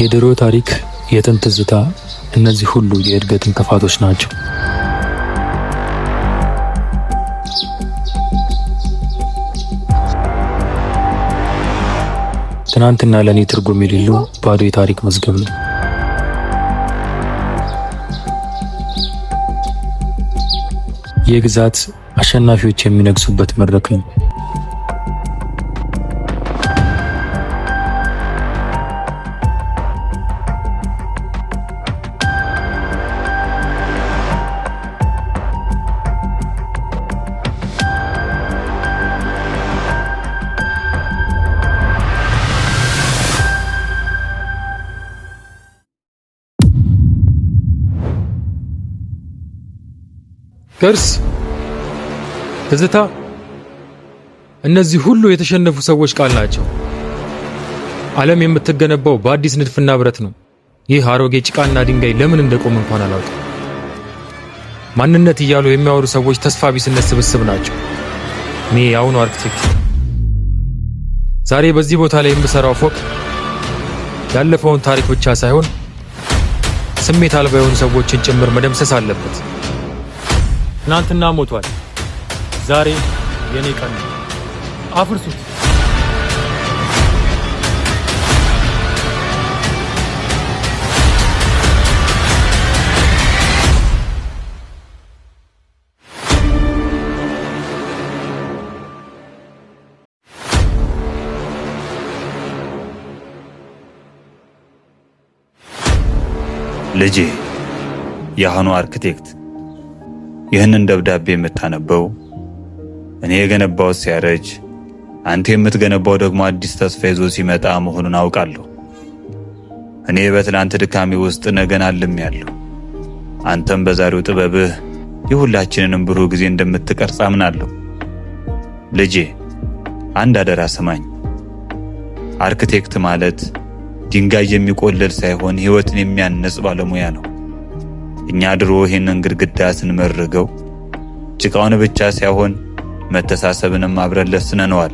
የድሮ ታሪክ፣ የጥንት ትዝታ፣ እነዚህ ሁሉ የእድገት እንቅፋቶች ናቸው። ትናንትና ለኔ ትርጉም የሌለው ባዶ የታሪክ መዝገብ ነው። የግዛት አሸናፊዎች የሚነግሱበት መድረክ ነው። ቅርስ፣ ትዝታ፣ እነዚህ ሁሉ የተሸነፉ ሰዎች ቃል ናቸው። ዓለም የምትገነባው በአዲስ ንድፍና ብረት ነው። ይህ አሮጌ ጭቃና ድንጋይ ለምን እንደቆመ እንኳን አላውቅም። ማንነት እያሉ የሚያወሩ ሰዎች ተስፋ ቢስነት ስብስብ ናቸው። እኔ የአሁኑ አርክቴክት ዛሬ በዚህ ቦታ ላይ የምሰራው ፎቅ ያለፈውን ታሪክ ብቻ ሳይሆን ስሜት አልባ የሆኑ ሰዎችን ጭምር መደምሰስ አለበት። ትናንትና ሞቷል። ዛሬ የኔ ቀን ነው። አፍርሱት። ልጄ፣ የአሁኑ አርክቴክት ይህንን ደብዳቤ የምታነበው እኔ የገነባው ሲያረጅ አንተ የምትገነባው ደግሞ አዲስ ተስፋ ይዞ ሲመጣ መሆኑን አውቃለሁ። እኔ በትናንት ድካሜ ውስጥ ነገን አልሜያለሁ። አንተም በዛሬው ጥበብህ የሁላችንንም ብሩህ ጊዜ እንደምትቀርጽ አምናለሁ። ልጄ፣ አንድ አደራ ስማኝ። አርክቴክት ማለት ድንጋይ የሚቆልል ሳይሆን ሕይወትን የሚያንጽ ባለሙያ ነው። እኛ ድሮ ይህንን ግድግዳ ስንመርገው ጭቃውን ብቻ ሳይሆን መተሳሰብንም አብረን ለስነነዋል።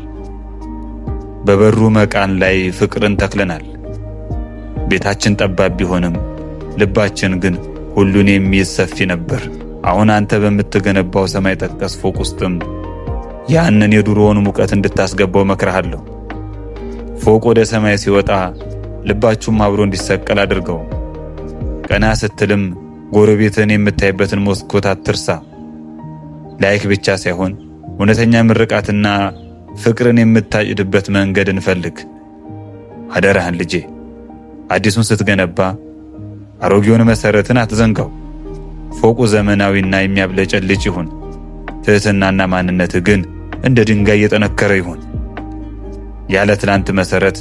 በበሩ መቃን ላይ ፍቅርን ተክለናል። ቤታችን ጠባብ ቢሆንም ልባችን ግን ሁሉን የሚይዝ ሰፊ ነበር። አሁን አንተ በምትገነባው ሰማይ ጠቀስ ፎቅ ውስጥም ያንን የድሮውን ሙቀት እንድታስገባው መክረሃለሁ። ፎቅ ወደ ሰማይ ሲወጣ ልባችሁም አብሮ እንዲሰቀል አድርገው። ቀና ስትልም ጎረቤትን የምታይበትን መስኮት አትርሳ። ላይክ ብቻ ሳይሆን እውነተኛ ምርቃትና ፍቅርን የምታጭድበት መንገድ እንፈልግ። አደራህን ልጄ፣ አዲሱን ስትገነባ አሮጌውን መሰረትን አትዘንጋው። ፎቁ ዘመናዊና የሚያብለጨልጭ ይሁን። ትህትናና ማንነት ግን እንደ ድንጋይ የጠነከረ ይሁን። ያለ ትላንት መሰረት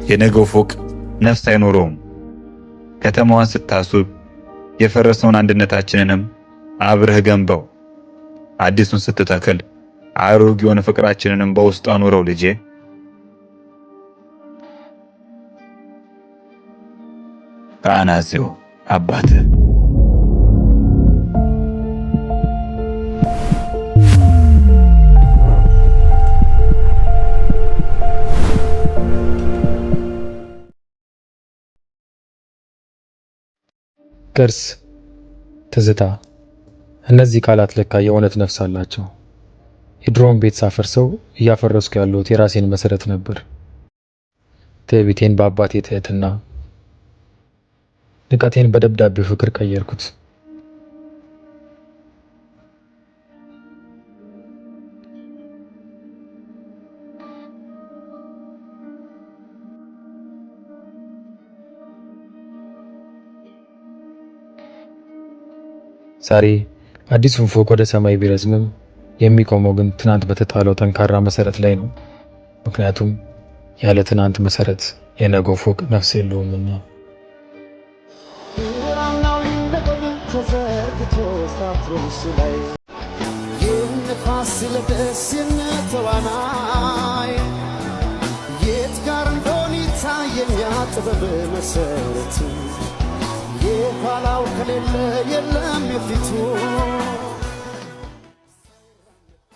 የነገው ፎቅ ነፍስ አይኖረውም። ከተማዋን ስታስብ የፈረሰውን አንድነታችንንም አብረህ ገንባው። አዲሱን ስትተክል አሮጌውን ፍቅራችንንም በውስጡ አኑረው ልጄ። ከአናጺው አባትህ። ቅርስ፣ ትዝታ፣ እነዚህ ቃላት ለካ የእውነት ነፍስ አላቸው። የድሮውን ቤት ሳፈርሰው እያፈረስኩ ያለሁት የራሴን መሰረት ነበር። ትዕቢቴን በአባቴ ትህትና፣ ንቀቴን በደብዳቤው ፍቅር ቀየርኩት። ዛሬ አዲሱን ፎቅ ወደ ሰማይ ቢረዝምም የሚቆመው ግን ትናንት በተጣለው ጠንካራ መሰረት ላይ ነው። ምክንያቱም ያለ ትናንት መሰረት የነገው ፎቅ ነፍስ የለውምና። የት ጋር እንደሆነ ይታየኛል ጥበብ መሰረቱ የኋላው ከሌለ የለም የፊቱ